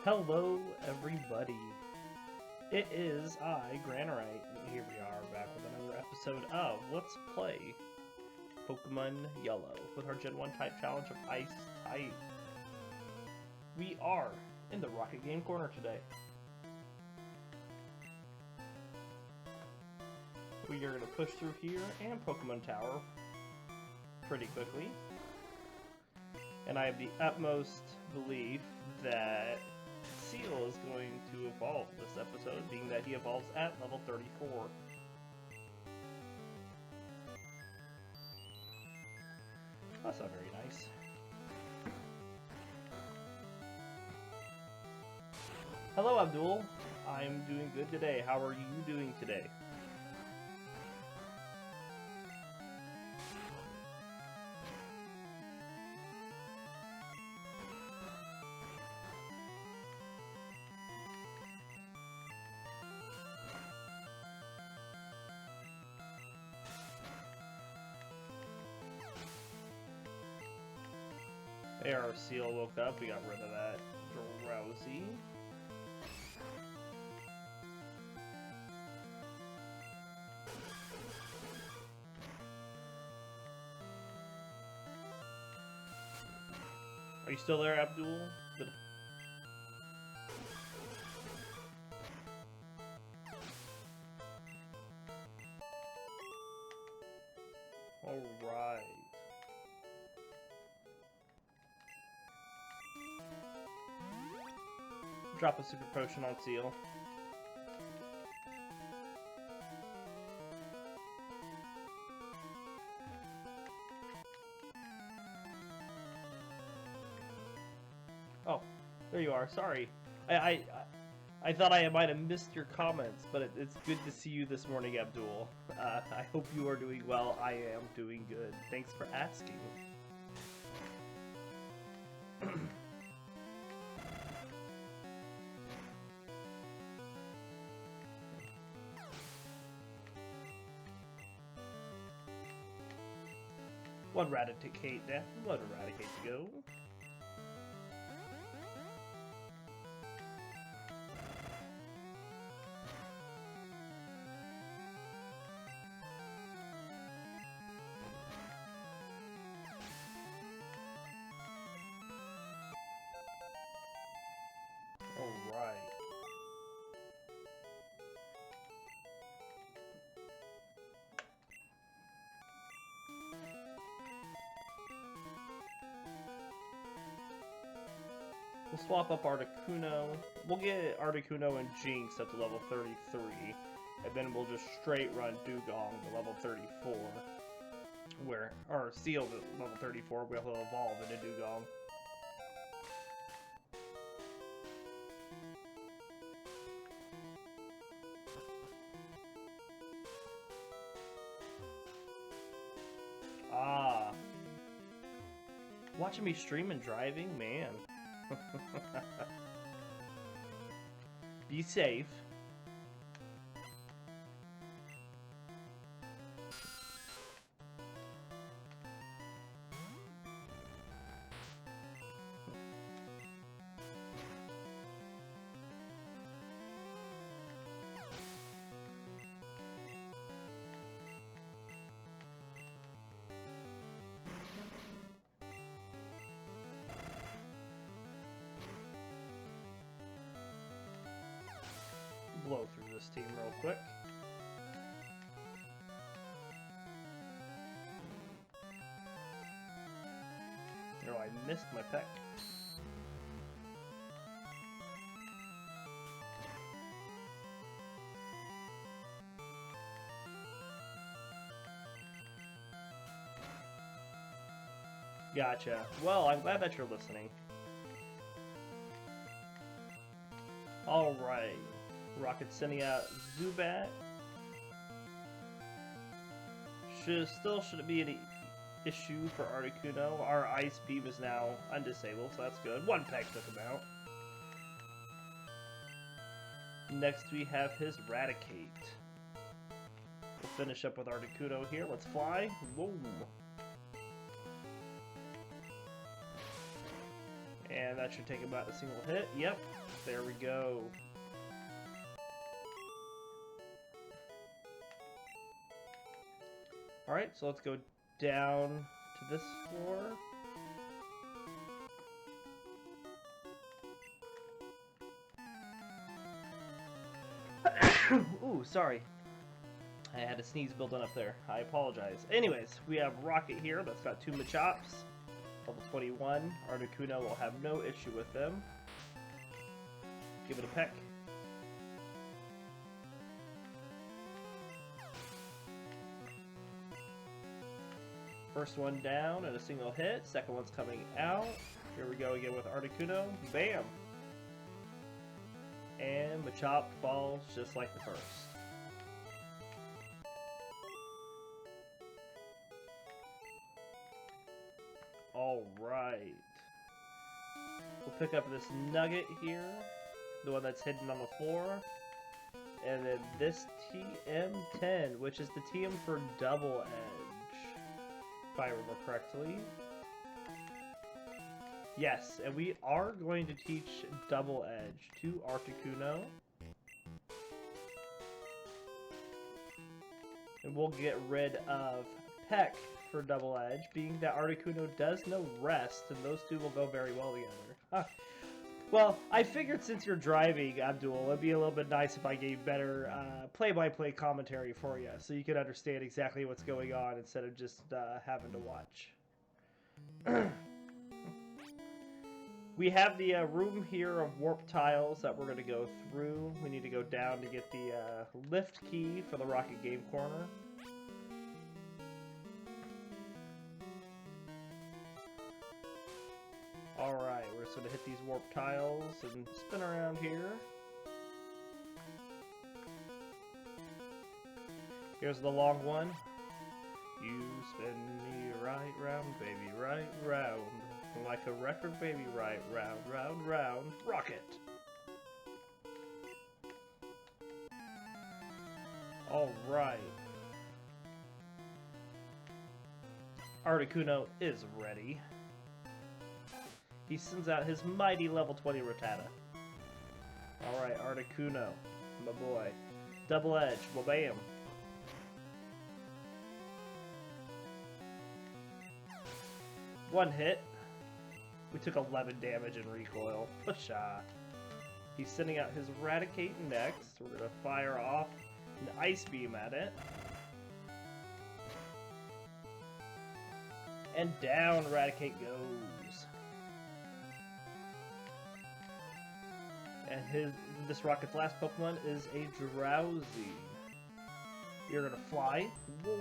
Hello, everybody. It is I, Granorite, and here we are back with another episode of Let's Play Pokemon Yellow with our Gen 1 type challenge of Ice type. We are in the Rocket Game Corner today. We are going to push through here and Pokemon Tower pretty quickly. And I have the utmost belief that Seal is going to evolve this episode, being that he evolves at level 34. That's not very nice. Hello, Abdul. I'm doing good today. How are you doing today? There, our Seal woke up. We got rid of that drowsy. Are you still there, Abdul? Good. Alright. Drop a super potion on Seal. Oh, there you are. Sorry. I thought I might have missed your comments, but it's good to see you this morning, Abdul. I hope you are doing well. I am doing good. Thanks for asking. One Raticate down, one Eradicate to go. Alright. We'll swap up Articuno. We'll get Articuno and Jinx up to level 33. And then we'll just straight run Dugong to level 34. Or Seal to level 34, we'll evolve into Dugong. Ah. Watching me stream and driving? Man. Be safe. Blow through this team real quick. Oh, I missed my peck. Gotcha. Well, I'm glad that you're listening. Alright. Rocket sending out Zubat. Shouldn't be any issue for Articuno. Our Ice Beam is now undisabled, so that's good. One peck took him out. Next we have his Raticate. We'll finish up with Articuno here. Let's fly. Boom. And that should take about a single hit. Yep. There we go. Alright, so let's go down to this floor. Ooh, sorry. I had a sneeze building up there. I apologize. Anyways, we have Rocket here. That's got 2 Machops. Level 21. Articuno will have no issue with them. Give it a peck. First one down and a single hit. Second one's coming out. Here we go again with Articuno. Bam! And Machop falls just like the first. Alright. We'll pick up this nugget here. The one that's hidden on the floor. And then this TM10, which is the TM for Double Edge. If I remember correctly. Yes, and we are going to teach Double Edge to Articuno. And we'll get rid of Peck for Double Edge, being that Articuno does know Rest, and those two will go very well together. Huh. Well, I figured since you're driving, Abdul, it'd be a little bit nice if I gave better play-by-play commentary for you, so you can understand exactly what's going on instead of just having to watch. We have the room here of warp tiles that we're going to go through. We need to go down to get the lift key for the Rocket Game Corner. Alright, we're just going to hit these warp tiles and spin around here. Here's the long one. You spin me right round, baby, right round. Like a record, baby, right round, round, round. Rocket! Alright. Articuno is ready. He sends out his mighty level 20 Rattata. Alright, Articuno, my boy. Double Edge, well, bam. One hit. We took 11 damage in recoil. Fuchsia. He's sending out his Eradicate next. We're going to fire off an Ice Beam at it. And down Eradicate goes. And this Rocket's last Pokemon is a Drowsy. You're going to fly. Boom.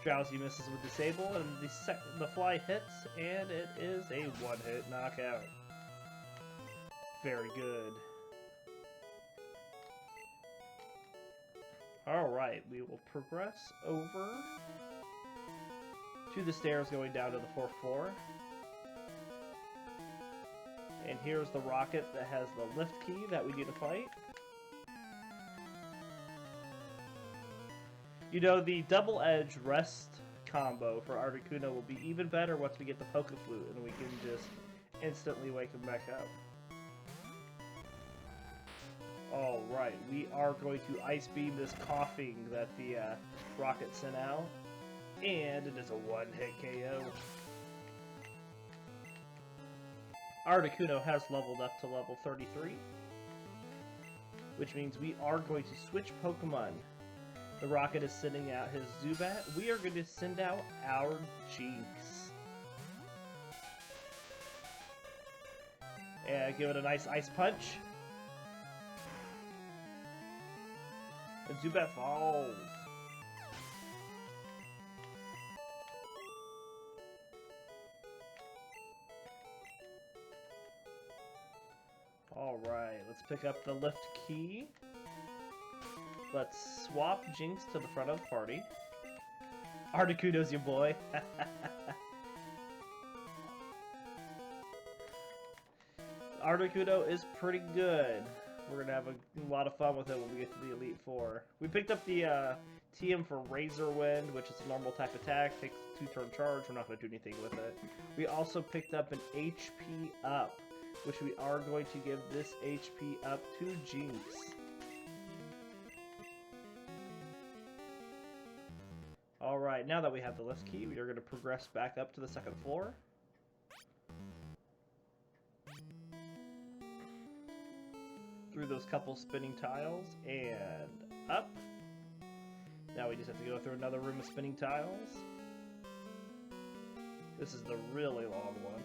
Drowsy misses with Disable, and the fly hits, and it is a one-hit knockout. Very good. Alright, we will progress over to the stairs going down to the 4th floor. And here's the Rocket that has the lift key that we need to fight. You know, the Double Edge Rest combo for Articuno will be even better once we get the Poke Flute, and we can just instantly wake him back up. Alright, we are going to Ice Beam this coughing that the Rocket sent out, and it is a one-hit KO. Articuno has leveled up to level 33, which means we are going to switch Pokemon. The Rocket is sending out his Zubat. We are going to send out our Jinx. And give it a nice Ice Punch. And Zubat falls. Alright, let's pick up the lift key. Let's swap Jinx to the front of the party. Articuno's your boy. Articuno is pretty good. We're going to have a lot of fun with it when we get to the Elite Four. We picked up the TM for Razor Wind, which is a normal type attack. Takes a 2-turn charge. We're not going to do anything with it. We also picked up an HP up which we are going to give this HP up to Jinx. Alright, now that we have the lift key, we are going to progress back up to the second floor. Through those couple spinning tiles, and up. Now we just have to go through another room of spinning tiles. This is the really long one.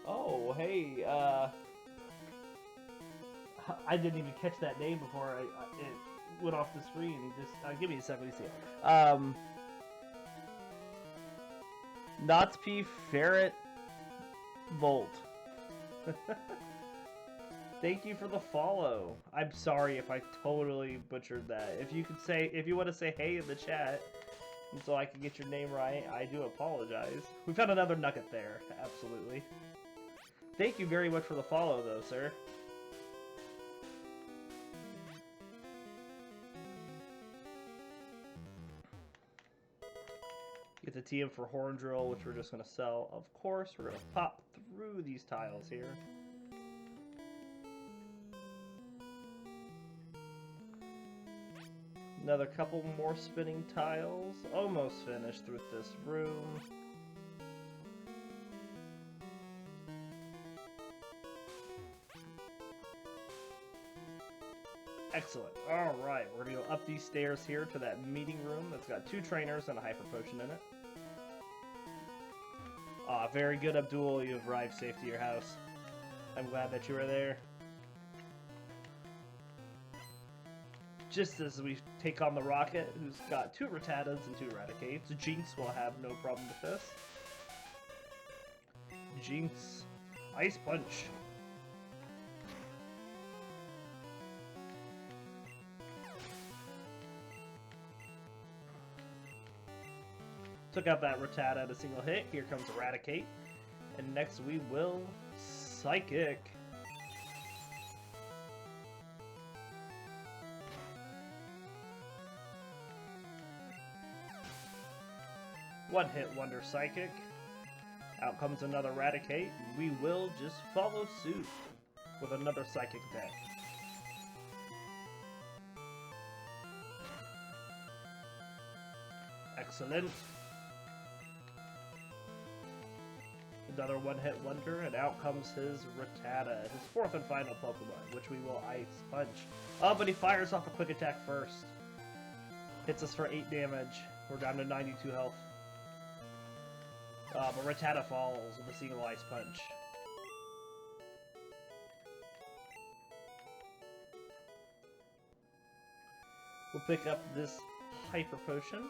Oh, hey, I didn't even catch that name before it went off the screen. Just give me a second, let me see it. Notsp Ferret Volt. Thank you for the follow. I'm sorry if I totally butchered that. If you want to say hey in the chat, so I can get your name right, I do apologize. We found another nugget there, absolutely. Thank you very much for the follow, though, sir. Get the TM for Horn Drill, which we're just going to sell. Of course, we're going to pop through these tiles here. Another couple more spinning tiles. Almost finished with this room. Excellent. Alright, we're going to go up these stairs here to that meeting room that's got 2 trainers and a hyper potion in it. Ah, very good, Abdul. You have arrived safe to your house. I'm glad that you were there. Just as we take on the Rocket, who's got 2 Rattatas and 2 Eradicates, Jinx will have no problem with this. Jinx. Ice Punch. Took out that Rattata at a single hit. Here comes Eradicate. And next we will Psychic. One hit wonder Psychic. Out comes another Eradicate. We will just follow suit with another Psychic attack. Excellent. Another one-hit wonder, and out comes his Rattata, his 4th and final Pokemon, which we will Ice Punch. Oh, but he fires off a quick attack first. Hits us for 8 damage. We're down to 92 health. But Rattata falls with a single Ice Punch. We'll pick up this Hyper Potion.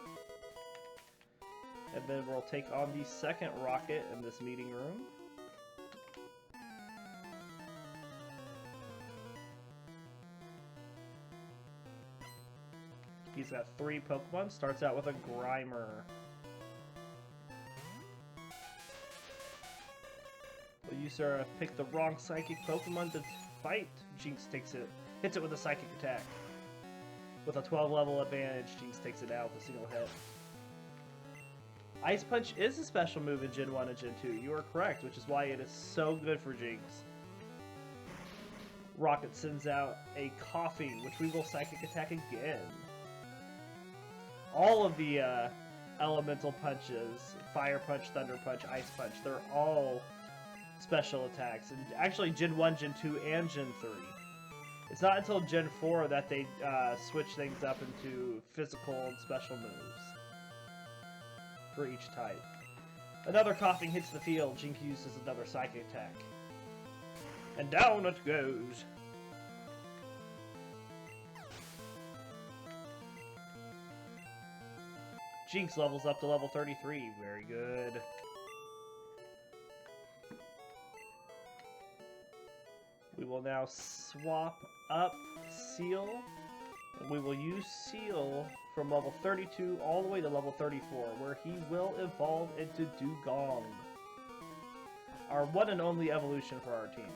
And then we'll take on the second Rocket in this meeting room. He's got 3 Pokemon. Starts out with a Grimer. Well, you, sir, picked the wrong Psychic Pokemon to fight. Jinx takes it, hits it with a Psychic attack. With a 12 level advantage, Jinx takes it out with a single hit. Ice Punch is a special move in Gen 1 and Gen 2. You are correct, which is why it is so good for Jinx. Rocket sends out a Coffee, which we will Psychic attack again. All of the elemental punches, Fire Punch, Thunder Punch, Ice Punch, they're all special attacks. And actually Gen 1, Gen 2, and Gen 3. It's not until Gen 4 that they switch things up into physical and special moves for each type. Another Coughing hits the field. Jinx uses another Psychic attack. And down it goes. Jinx levels up to level 33. Very good. We will now swap up Seal. And we will use Seal from level 32 all the way to level 34, where he will evolve into Dugong. Our one and only evolution for our team.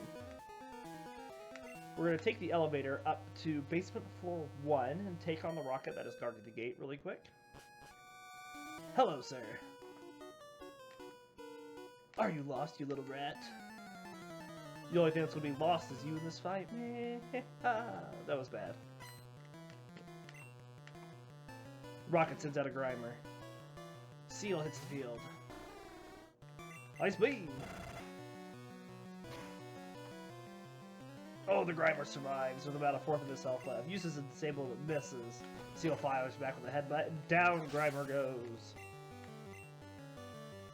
We're going to take the elevator up to basement floor 1 and take on the Rocket that has guarded the gate really quick. Hello, sir. Are you lost, you little rat? The only thing that's gonna be lost is you in this fight. That was bad. Rocket sends out a Grimer. Seal hits the field. Ice beam! Oh, the Grimer survives with about a fourth of his health left. Uses a disable that misses. Seal fires back with a headbutt, and down Grimer goes.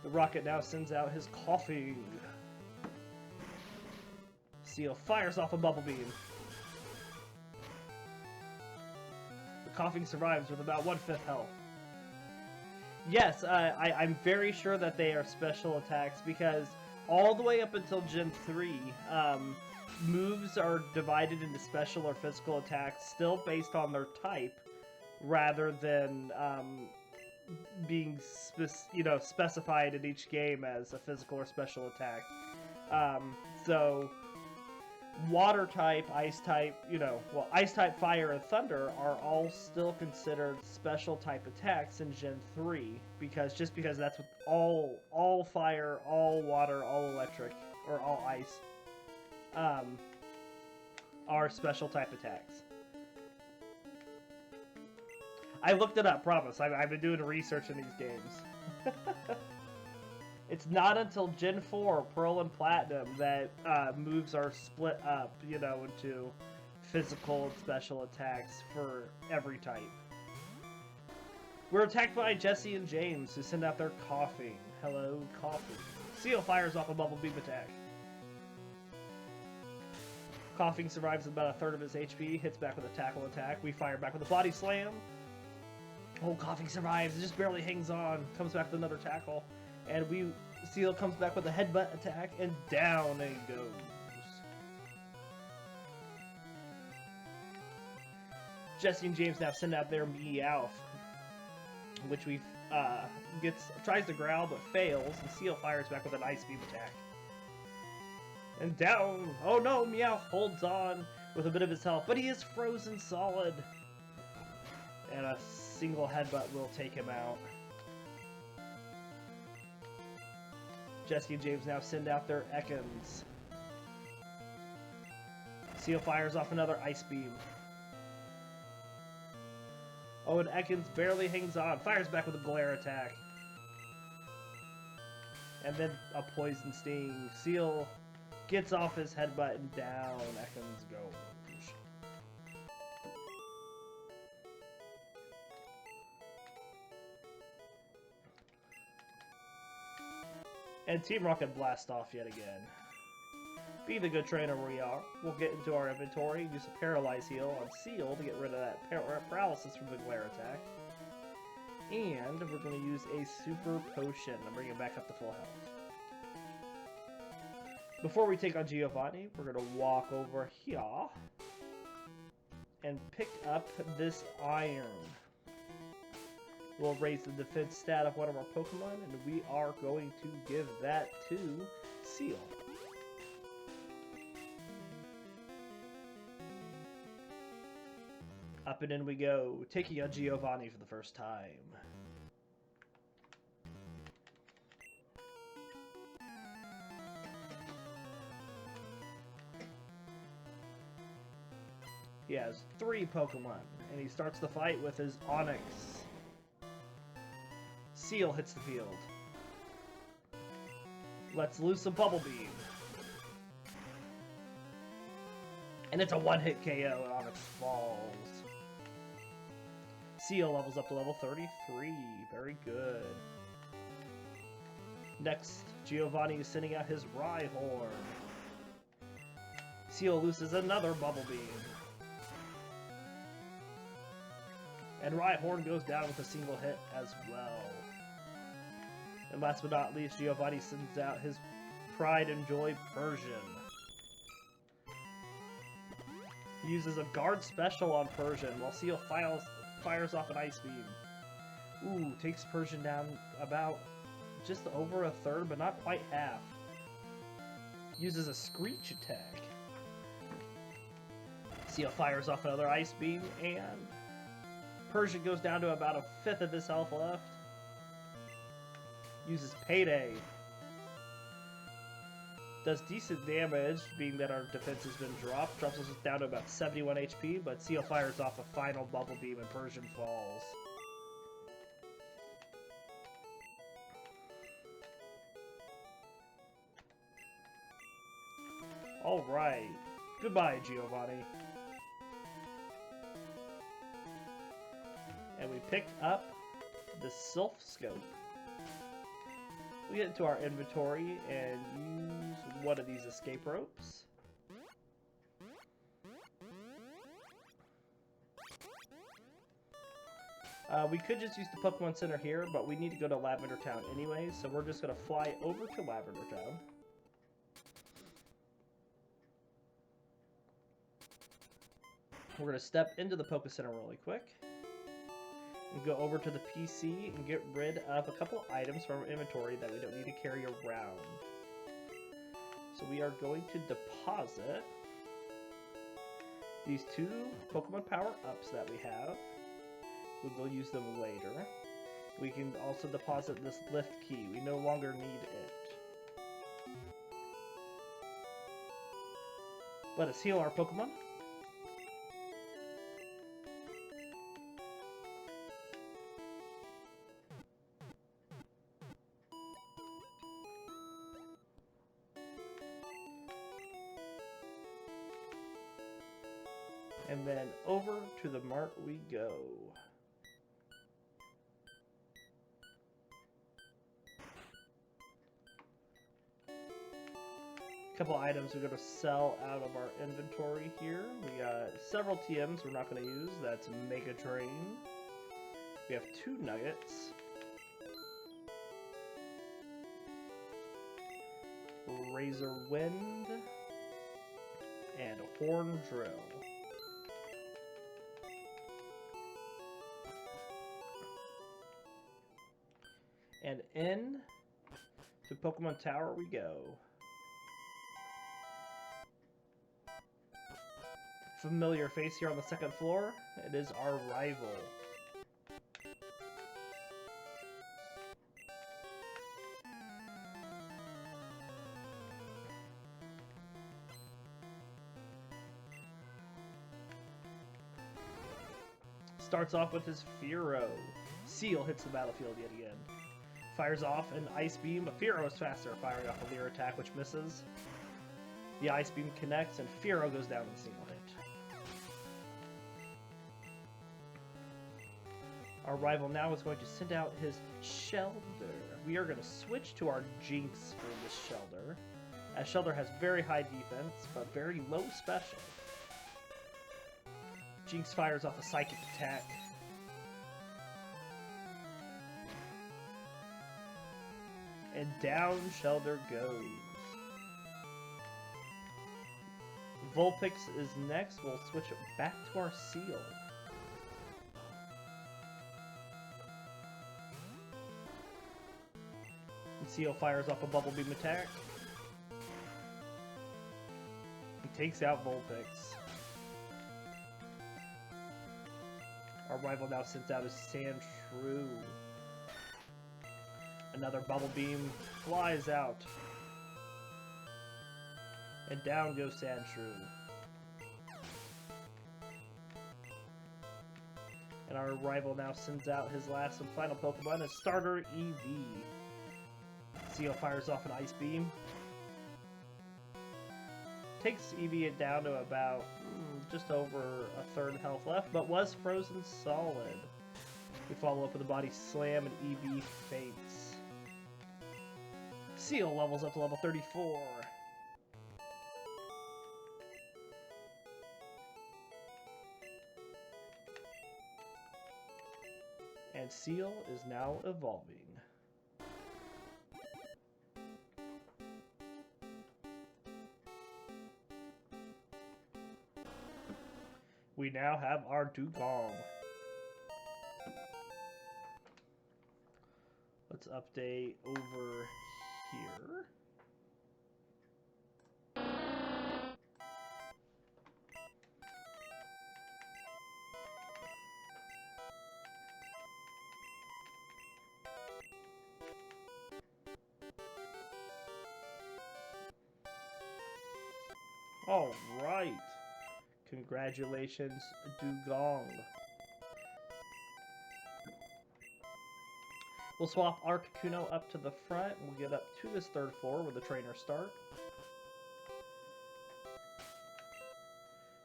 The Rocket now sends out his coughing. Seal fires off a bubble beam. The coughing survives with about 1/5 health. Yes, I'm very sure that they are special attacks because all the way up until Gen 3, moves are divided into special or physical attacks still based on their type rather than being specified in each game as a physical or special attack. So water type, ice type, ice type, fire, and thunder are all still considered special type attacks in Gen 3 because that's what all fire, all water, all electric, or all ice are special type attacks. I looked it up, promise. I've been doing research in these games. It's not until Gen 4, Pearl and Platinum, that moves are split up, into physical and special attacks for every type. We're attacked by Jesse and James, who send out their coughing. Hello, coughing. Seal fires off a bubble beam attack. Coughing survives about a third of his HP, hits back with a tackle attack. We fire back with a body slam. Oh, Coughing survives, it just barely hangs on. Comes back with another tackle. And Seal comes back with a headbutt attack, and down it goes. Jesse and James now send out their Meowth, which tries to growl but fails, and Seal fires back with an Ice Beam attack. And down! Oh no, Meowth holds on with a bit of his health, but he is frozen solid. And a single headbutt will take him out. Jesse and James now send out their Ekans. Seal fires off another Ice Beam. Oh, and Ekans barely hangs on. Fires back with a Glare attack. And then a Poison Sting. Seal gets off his headbutt and down Ekans goes. And Team Rocket blast off yet again. Be the good trainer we are. We'll get into our inventory, use a Paralyze Heal on Seal to get rid of that paralysis from the Glare attack. And we're going to use a Super Potion to bring it back up to full health. Before we take on Giovanni, we're going to walk over here and pick up this iron. We'll raise the defense stat of one of our Pokemon, and we are going to give that to Seal. Up and in we go, taking on Giovanni for the first time. He has 3 Pokemon, and he starts the fight with his Onix. Seal hits the field. Lets loose a Bubble Beam. And it's a one-hit KO, and Onix falls. Seal levels up to level 33. Very good. Next, Giovanni is sending out his Rhyhorn. Seal looses another Bubble Beam. And Rhyhorn goes down with a single hit as well. And last but not least, Giovanni sends out his Pride and Joy Persian. He uses a Guard Special on Persian, while Seal fires off an Ice Beam. Ooh, takes Persian down about just over a third, but not quite half. Uses a Screech attack. Seal fires off another Ice Beam, and Persian goes down to about a fifth of his health left. Uses Payday. Does decent damage, being that our defense has been dropped. Drops us down to about 71 HP, but Seal fires off a final Bubble Beam and Persian falls. Alright. Goodbye, Giovanni. And we picked up the Sylph Scope. We get into our inventory and use one of these escape ropes. We could just use the Pokemon Center here, but we need to go to Lavender Town anyway, so we're just going to fly over to Lavender Town. We're going to step into the Poké Center really quick. And go over to the PC and get rid of a couple items from our inventory that we don't need to carry around. So we are going to deposit these 2 Pokemon power-ups that we have. We will use them later. We can also deposit this lift key. We no longer need it. Let us heal our Pokemon. And then over to the mart we go. Couple items we're going to sell out of our inventory here. We got several TMs we're not going to use. That's Mega Train. We have 2 Nuggets. Razor Wind. And a Horn Drill. And in to Pokemon Tower we go. Familiar face here on the 2nd floor. It is our rival. Starts off with his Fearow. Seal hits the battlefield yet again. Fires off an Ice Beam, but Fearow is faster, firing off a Leer attack, which misses. The Ice Beam connects, and Fearow goes down in a single hit. Our rival now is going to send out his Shelder. We are going to switch to our Jinx for this Shelder, as Shelder has very high defense, but very low special. Jinx fires off a Psychic attack. And down Shelder goes. Vulpix is next. We'll switch it back to our Seal. And Seal fires off a Bubble Beam attack. He takes out Vulpix. Our rival now sends out his Sandshrew. Another Bubble Beam flies out. And down goes Sandshrew. And our rival now sends out his last and final Pokemon, a Starter EV. Seal fires off an Ice Beam. Takes EV down to about just over a third health left, but was frozen solid. We follow up with a Body Slam and EV faints. Seal levels up to level 34. And Seal is now evolving. We now have our Dugong. Let's update over here. All right. Congratulations, Dugong. We'll swap Articuno up to the front. We'll get up to this third floor where the trainers start.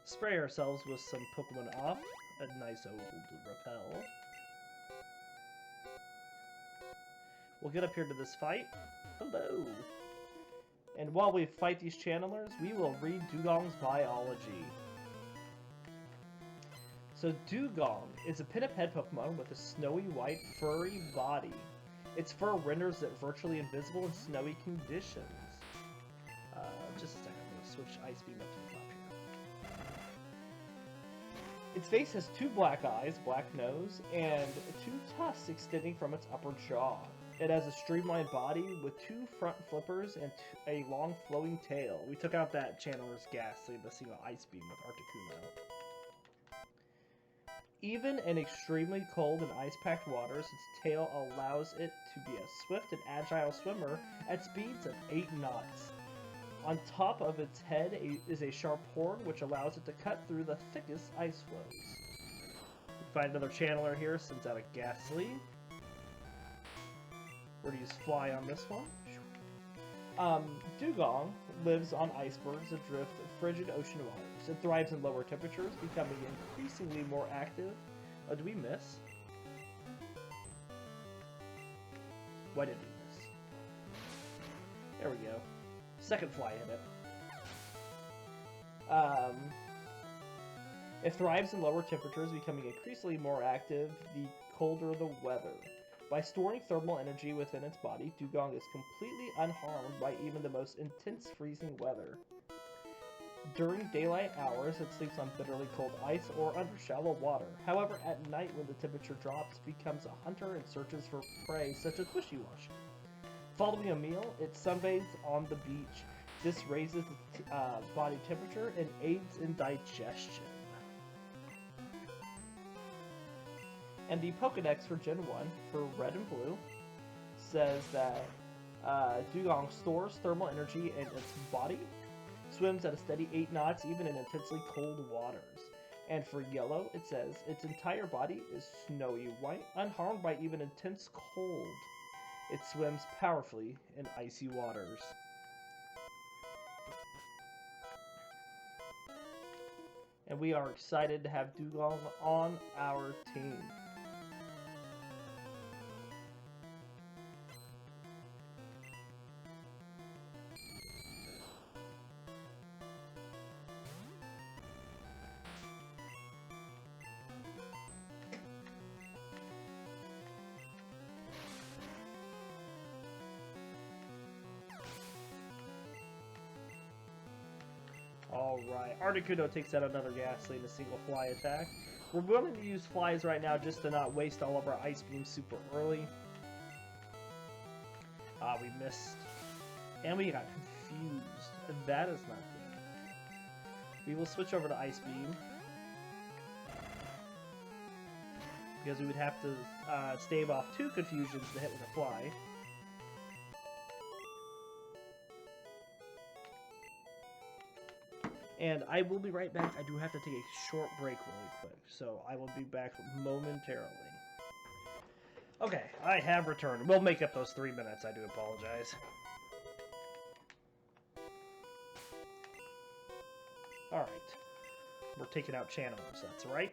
Spray ourselves with some Pokemon off. A nice old repel. We'll get up here to this fight. Hello! And while we fight these channelers, we will read Dugong's biology. So Dugong is a pinniped Pokemon with a snowy white furry body. Its fur renders it virtually invisible in snowy conditions. Just a second, I'm going to switch Ice Beam up to the top here. Its face has 2 black eyes, black nose, and 2 tusks extending from its upper jaw. It has a streamlined body with 2 front flippers and a long flowing tail. We took out that channeler's Ghastly, the single Ice Beam with Articuno. Even in extremely cold and ice-packed waters, its tail allows it to be a swift and agile swimmer at speeds of 8 knots. On top of its head is a sharp horn, which allows it to cut through the thickest ice floes. We find another channeler here, sends out a Ghastly. We're going to use Fly on this one. Dugong lives on icebergs adrift frigid ocean waters. It thrives in lower temperatures, becoming increasingly more active. Oh, did we miss? Why did we miss? There we go. Second fly hit it. It thrives in lower temperatures, becoming increasingly more active the colder the weather. By storing thermal energy within its body, Dugong is completely unharmed by even the most intense freezing weather. During daylight hours, it sleeps on bitterly cold ice or under shallow water. However, at night when the temperature drops, it becomes a hunter and searches for prey such as wishy-washy. Following a meal, it sunbathes on the beach. This raises the body temperature and aids in digestion. And the Pokedex for Gen 1, for Red and Blue, says that Dugong stores thermal energy in its body, swims at a steady 8 knots even in intensely cold waters. And for Yellow, it says its entire body is snowy white, unharmed by even intense cold. It swims powerfully in icy waters. And we are excited to have Dugong on our team. Alright, Articuno takes out another Ghastly in a single fly attack. We're willing to use flies right now just to not waste all of our Ice Beams super early. We missed. And we got confused. And that is not good. We will switch over to Ice Beam. Because we would have to stave off 2 confusions to hit with a fly. And I will be right back. I do have to take a short break really quick, so I will be back momentarily. Okay, I have returned. We'll make up those 3 minutes. I do apologize. Alright. We're taking out channelers, that's right.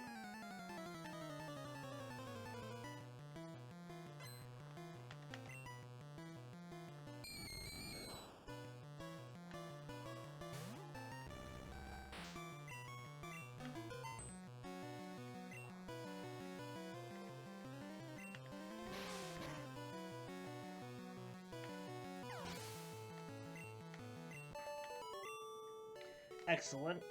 Excellent.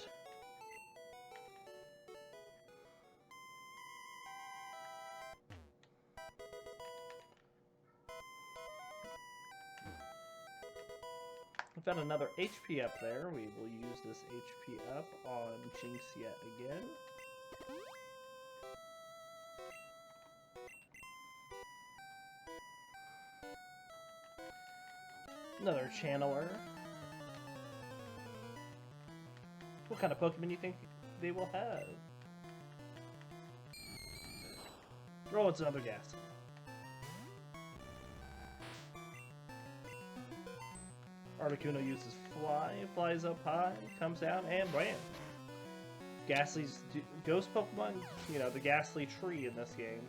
We've got another HP up there. We will use this HP up on Jinx yet again. Another channeler. What kind of Pokemon do you think they will have? Oh, it's another Ghastly. Articuno uses Fly, flies up high, comes down, and bam! Ghastly's ghost Pokemon, you know, the Ghastly tree in this game,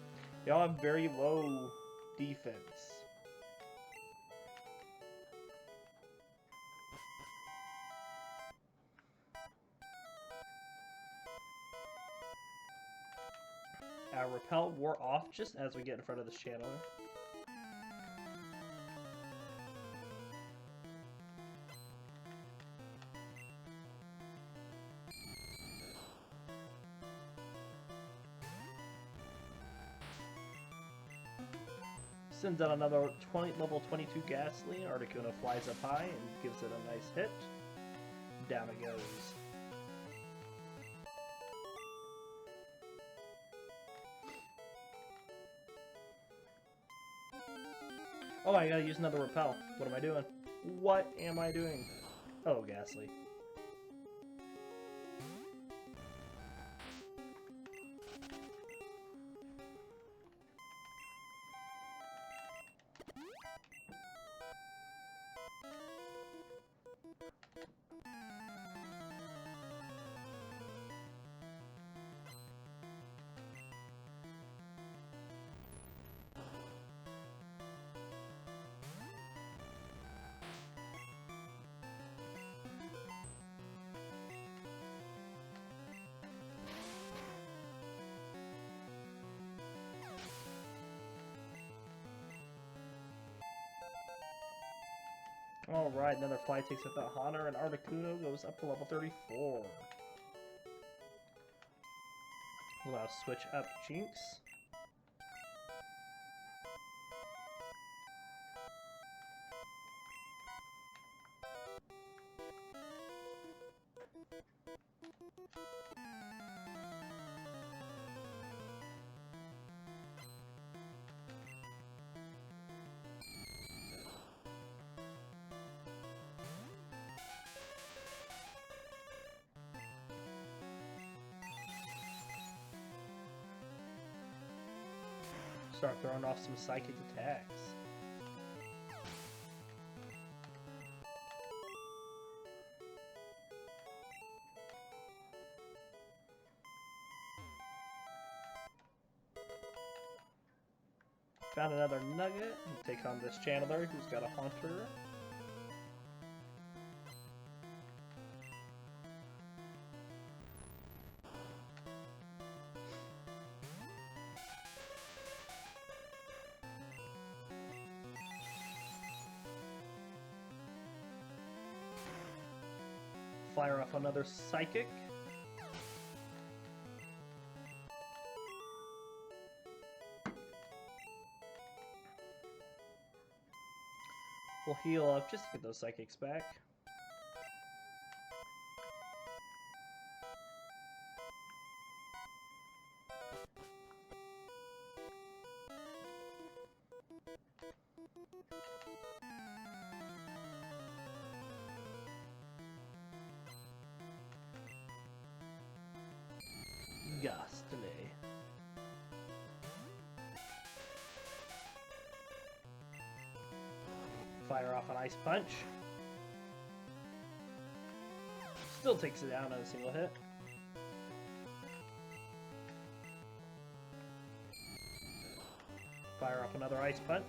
they all have very low defense. Our Repel wore off just as we get in front of this channel. Sends out another level 22 Ghastly. Articuno flies up high and gives it a nice hit. Down it goes. Oh, I gotta use another Repel. What am I doing? What am I doing? Oh, Ghastly. Alright, another Fly takes out that Haunter, and Articuno goes up to level 34. We'll now switch up Jinx. Start throwing off some psychic attacks. Found another Nugget. We'll take on this Channeler who's got a Haunter. Fire off another Psychic. We'll heal up just to get those Psychics back. Ghastly. Fire off an Ice Punch. Still takes it down on a single hit. Fire off another Ice Punch.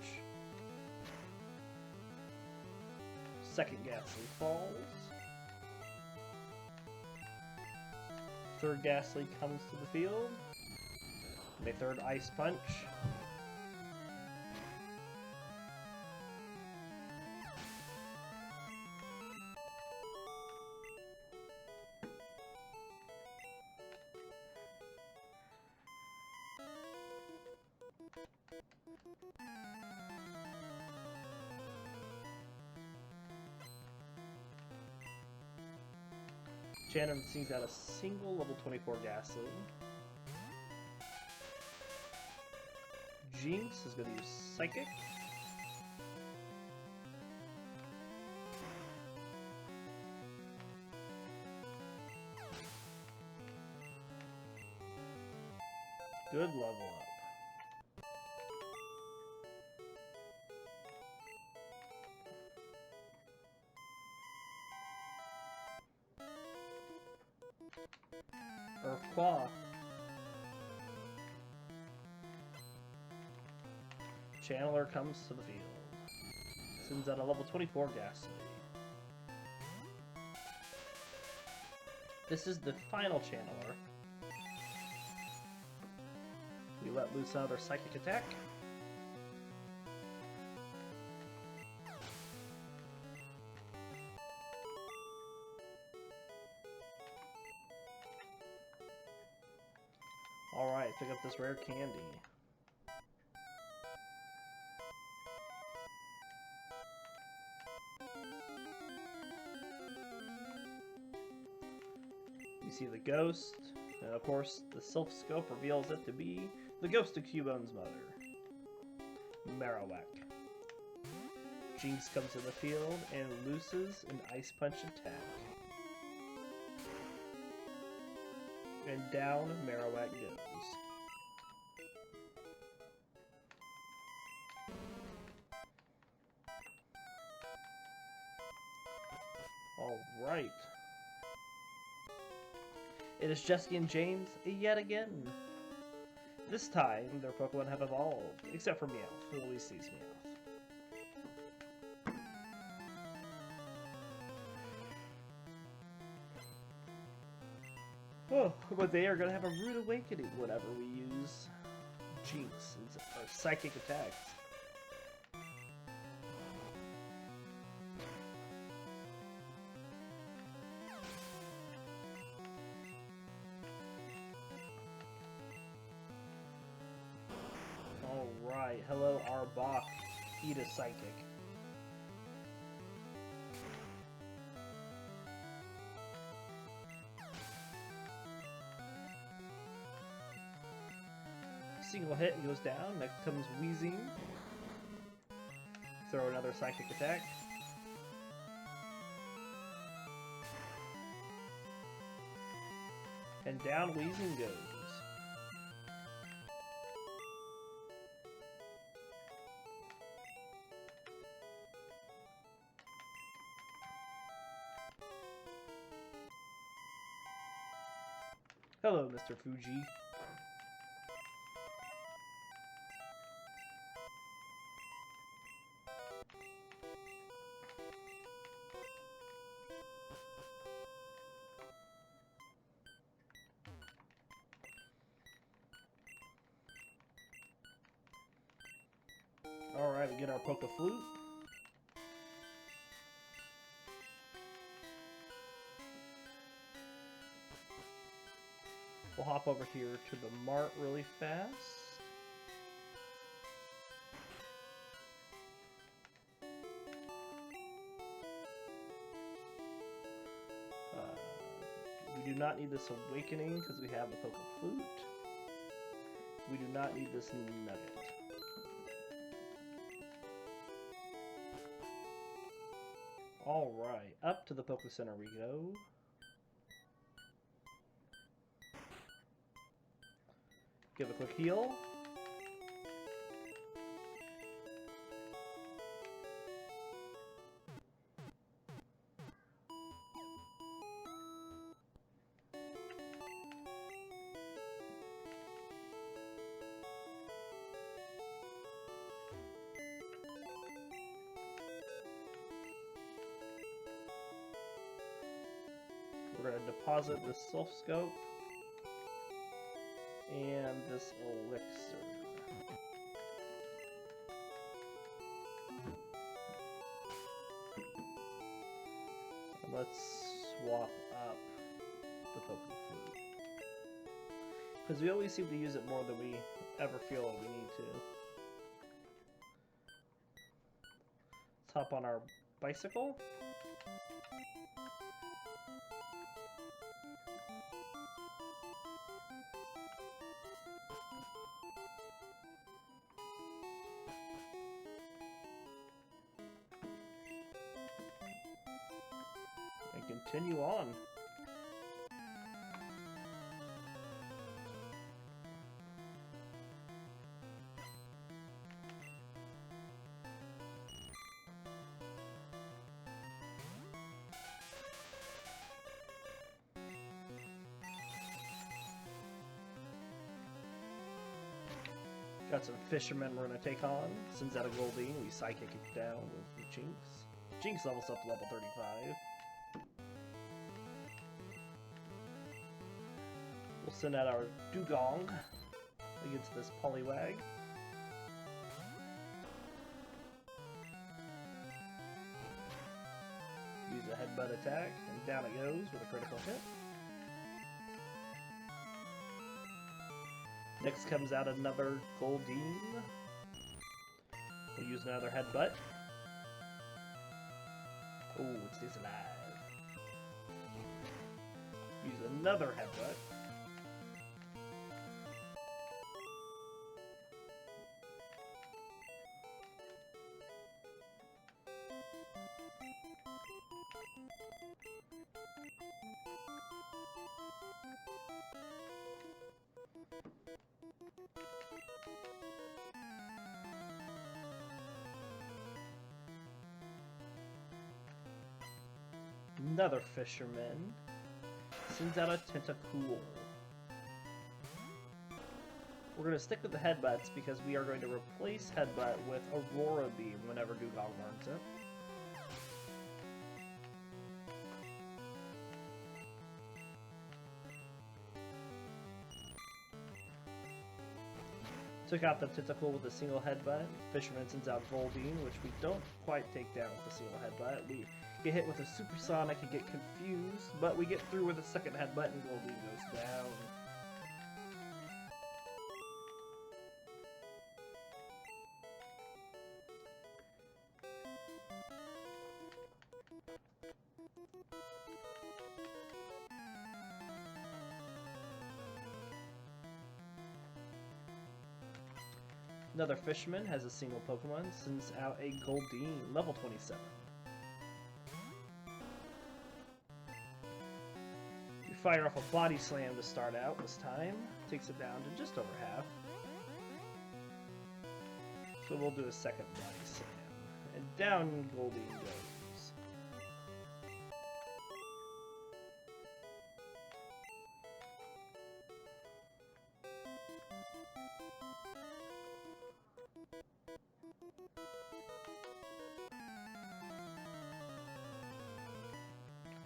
Second Ghastly falls. Third Ghastly comes to the field. And a third Ice Punch. Shannon sings out a single level 24 Ghastly. Jinx is going to use Psychic. Good level up. Urquois. Channeler comes to the field. Sends out a level 24 Ghastly. This is the final Channeler. We let loose another Psychic attack. Alright, pick up this rare candy. You see the ghost, and of course the Sylph Scope reveals it to be the ghost of Cubone's mother, Marowak. Jinx comes to the field and looses an Ice Punch attack. And down Marowak goes. Alright. It is Jesse and James yet again. This time, their Pokemon have evolved, except for Meowth, who always sees Meowth. Oh, but they are going to have a rude awakening whenever we use Jinx or Psychic attacks. Alright, hello Arbok. Eat a Psychic. Single hit and goes down. Next comes Wheezing. Throw another Psychic attack. And down Wheezing goes. Hello, Mr. Fuji. Alright, we get our Poke Flute. We'll hop over here to the Mart really fast. We do not need this Awakening because we have the Poke Flute. We do not need this Nugget. Alright, up to the Poke Center we go. Give a quick heal. We're going to deposit this Sylph Scope and this elixir. Let's swap up the Poke Flute, because we always seem to use it more than we ever feel that we need to. Let's hop on our bicycle. And continue on. Got some fishermen we're gonna take on. Sends out a Goldeen. We psychic it down with Jinx. Jinx levels up to level 35. We'll send out our Dugong against this Poliwag. Use a headbutt attack, and down it goes with a critical hit. Next comes out another Goldeen. We'll use another headbutt. Oh, it stays alive. Use another headbutt. Another fisherman sends out a Tentacool. We're going to stick with the headbutts because we are going to replace headbutt with Aurora Beam whenever Dugong learns it. Took out the Tentacool with a single headbutt. Fisherman sends out Goldeen, which we don't quite take down with a single headbutt. We get hit with a supersonic and get confused, but we get through with a second headbutt and Goldeen goes down. Another fisherman has a single Pokemon, sends out a Goldeen, level 27. We fire off a Body Slam to start out this time. Takes it down to just over half. So we'll do a second Body Slam. And down Goldeen goes.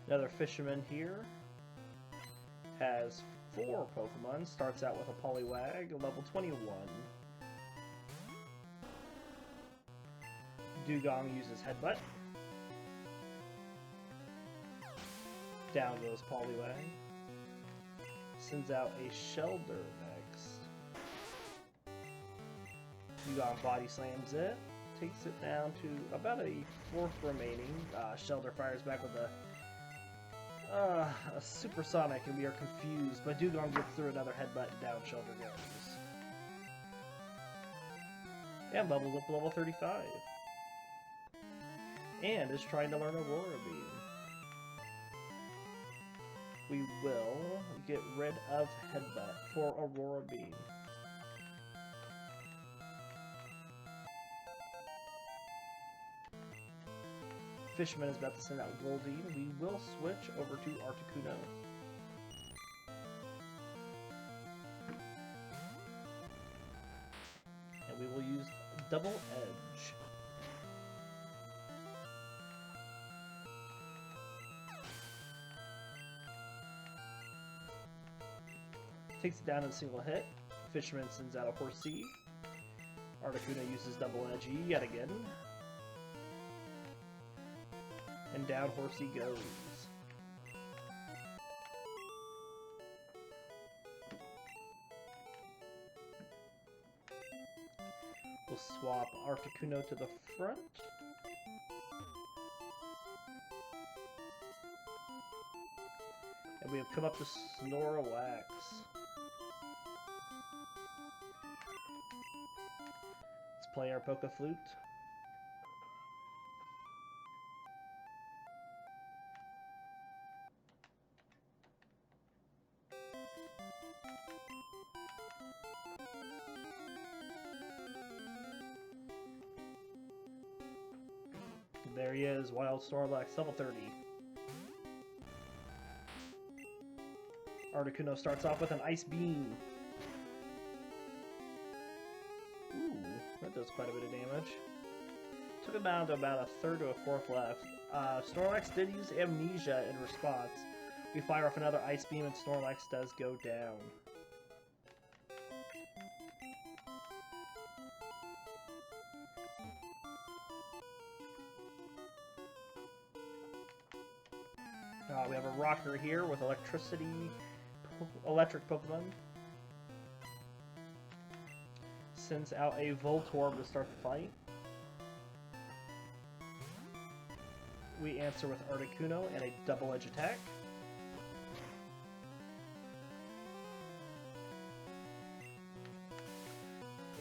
Another fisherman here has 4 Pokemon. Starts out with a Poliwag, level 21. Dugong uses Headbutt. Down goes Poliwag. Sends out a Shelder next. Dugong Body Slams it. Takes it down to about a 4th remaining. Shelder fires back with a supersonic, and we are confused, but Dugong gets through another headbutt, and down Shelder goes. And levels up to level 35. And is trying to learn Aurora Beam. We will get rid of headbutt for Aurora Beam. Fisherman is about to send out Goldeen. We will switch over to Articuno. And we will use Double Edge. Takes it down in a single hit. Fisherman sends out a Horsea. Articuno uses Double Edge yet again. And down Horsea goes. We'll swap Articuno to the front. And we have come up to Snorlax. Let's play our Poké Flute. There he is, Wild Snorlax, level 30. Articuno starts off with an Ice Beam. does quite a bit of damage. Took him down to about a third to a fourth left. Snorlax did use Amnesia in response. We fire off another Ice Beam and Snorlax does go down. We have a Rocker here with electric Pokemon. Sends out a Voltorb to start the fight. We answer with Articuno and a double edge attack.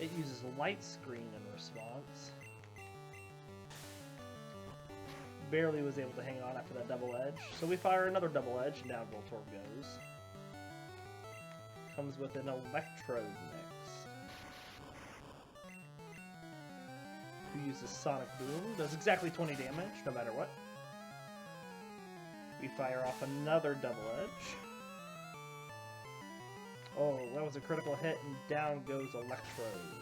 It uses Light Screen in response. Barely was able to hang on after that double edge. So we fire another double edge and down Voltorb goes. Comes with an Electrode next. Who uses Sonic Boom. Does exactly 20 damage, no matter what. We fire off another double edge. Oh, that was a critical hit, and down goes Electrode.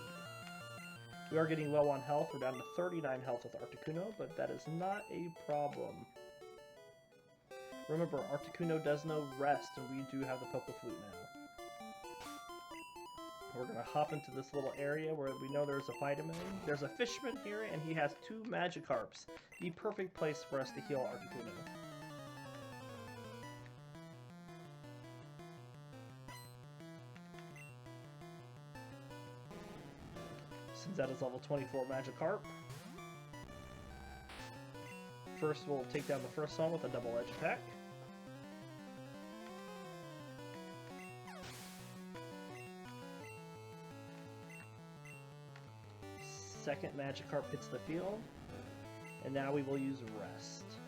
We are getting low on health. We're down to 39 health with Articuno, but that is not a problem. Remember, Articuno does no rest, and we do have the Poké Flute now. We're going to hop into this little area where we know there's a vitamin. There's a Fishman here, and he has 2 Magikarps. The perfect place for us to heal Articuno. Sends out his level 24 Magikarp. First, we'll take down the first one with a double edge attack. Second Magikarp hits the field, and now we will use Rest.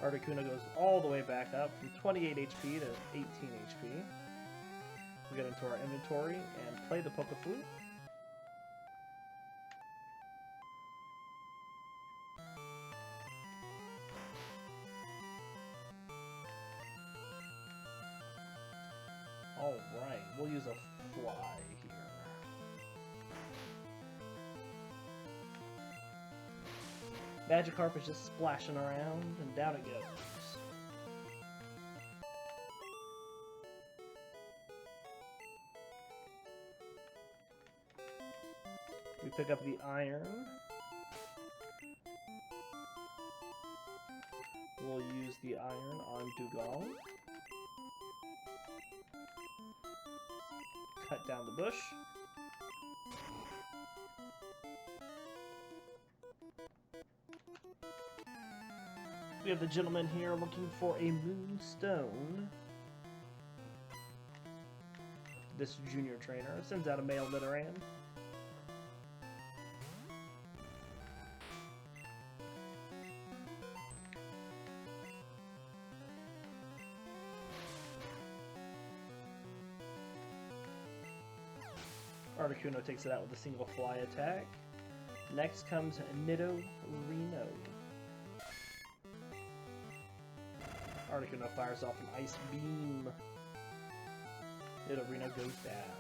Articuno goes all the way back up from 28 HP to 18 HP. We get into our inventory and play the Poké Flute. Alright, we'll use a Fly here. Magikarp is just splashing around, and down it goes. We pick up the Iron. We'll use the Iron on Dugong. Cut down the bush. We have the gentleman here looking for a Moonstone. This junior trainer sends out a male Nidoran. Articuno takes it out with a single Fly attack. Next comes Nidorino. Articuno fires off an Ice Beam. Nidorino goes down.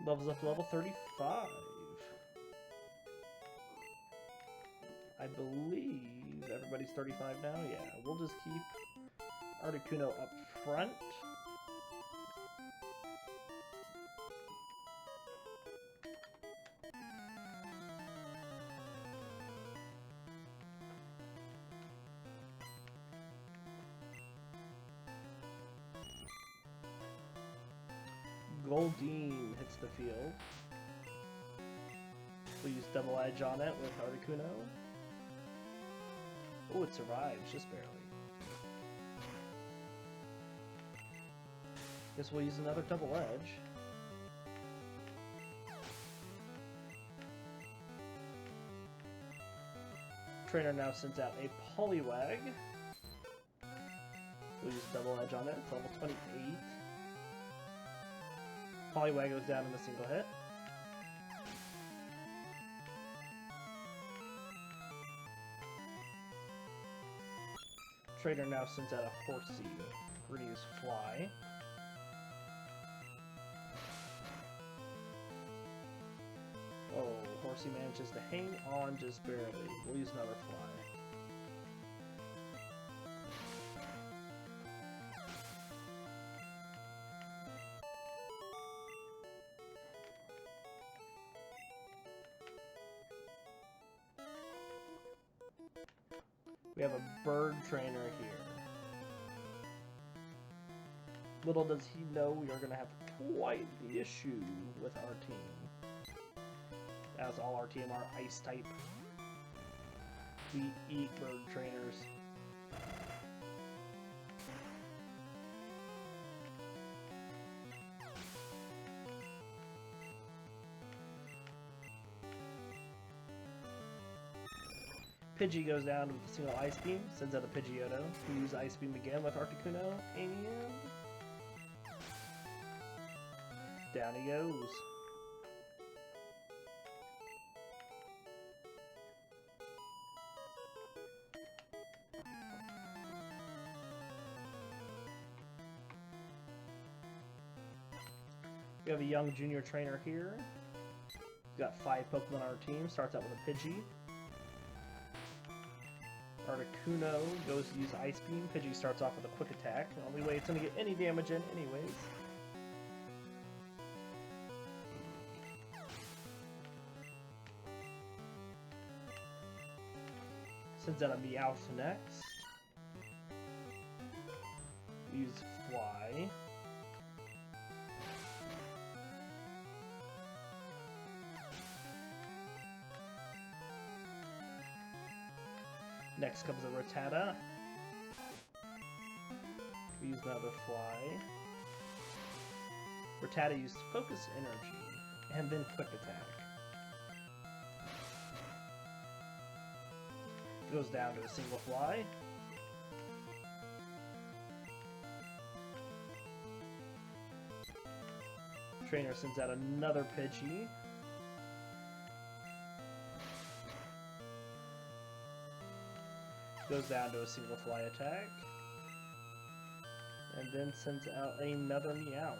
Levels up to level 35. I believe everybody's 35 now. Yeah, we'll just keep Articuno up front. Goldeen hits the field. We'll use double edge on it with Articuno. Oh, it survives, just barely. Guess we'll use another double edge. Trainer now sends out a Poliwag. We'll use double edge on it. It's level 28. Poliwag goes down in a single hit. Trainer now sends out a Horsey. We're gonna use Fly. Oh, Horsey manages to hang on just barely. We'll use another Fly. We have a bird trainer here. Little does he know we are going to have quite the issue with our team. As all our team are ice type. We eat bird trainers. Pidgey goes down with a single Ice Beam, sends out a Pidgeotto. We use Ice Beam again with Articuno, and down he goes. We have a young junior trainer here. We've got 5 Pokemon on our team. Starts out with a Pidgey. Articuno goes to use Ice Beam. Pidgey starts off with a Quick Attack. The only way it's going to get any damage in anyways. Sends out a Meowth next. Use Fly. Next comes a Rattata. We use another Fly. Rattata used Focus Energy and then Quick Attack. Goes down to a single Fly. Trainer sends out another Pidgey. Goes down to a single Fly attack. And then sends out another Meowth.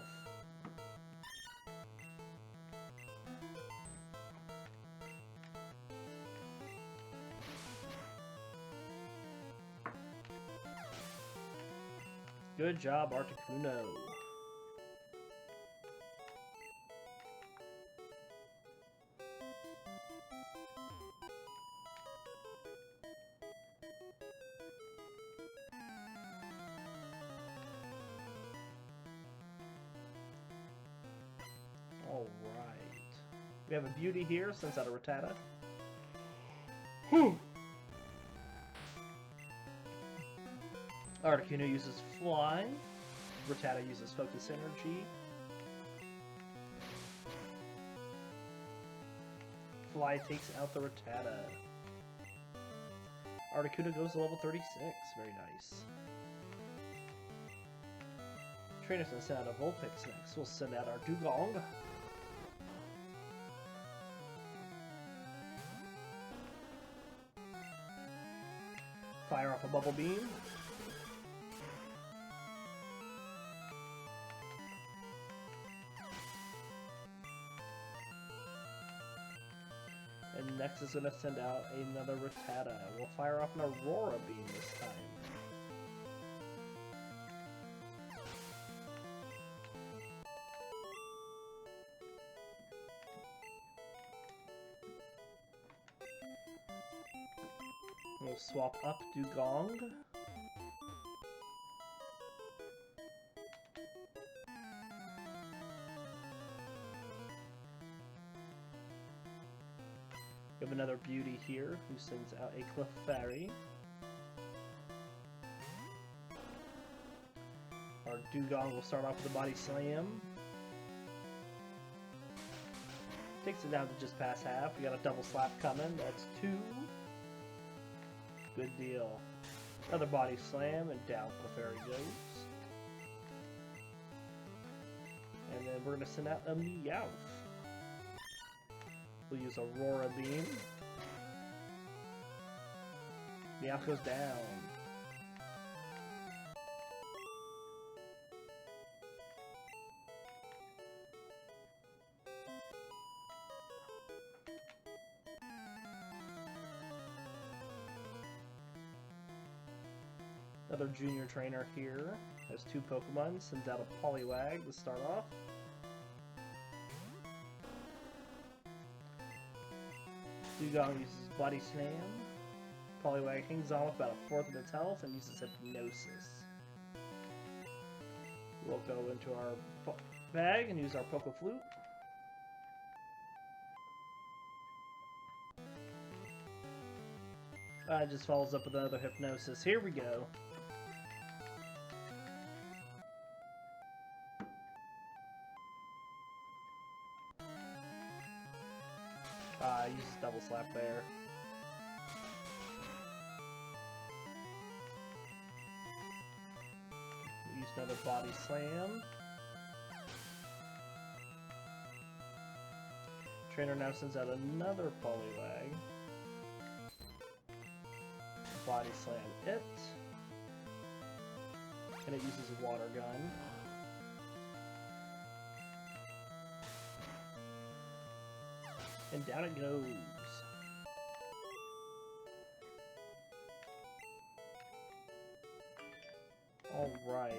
Good job, Articuno. Alright. We have a beauty here, sends out a Rattata. Articuno uses Fly. Rattata uses Focus Energy. Fly takes out the Rattata. Articuno goes to level 36. Very nice. Trainer's gonna send out a Vulpix next. We'll send out our Dugong. Fire off a Bubble Beam. And next is going to send out another Rattata. We'll fire off an Aurora Beam this time. We'll swap up Dugong. We have another beauty here who sends out a Clefairy. Our Dugong will start off with a Body Slam. Takes it down to just past half. We got a double slap coming. That's 2. Good deal. Another Body Slam and down Clefairy goes. And then we're going to send out a Meowth. We'll use Aurora Beam. Meowth goes down. Another junior trainer here. There's 2 Pokemon. Sends out a Poliwag to start off. Dugong uses Body Slam. Poliwag hangs on with about a fourth of its health and uses Hypnosis. We'll go into our bag and use our Poke Flute. It just follows up with another Hypnosis. Here we go. Uses Double Slap there. Use another Body Slam. Trainer now sends out another Poliwag. Body Slam it. And it uses a Water Gun. And down it goes. Alright.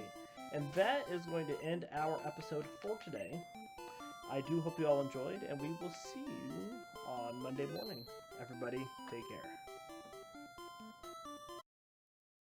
And that is going to end our episode for today. I do hope you all enjoyed, and we will see you on Monday morning. Everybody, take care.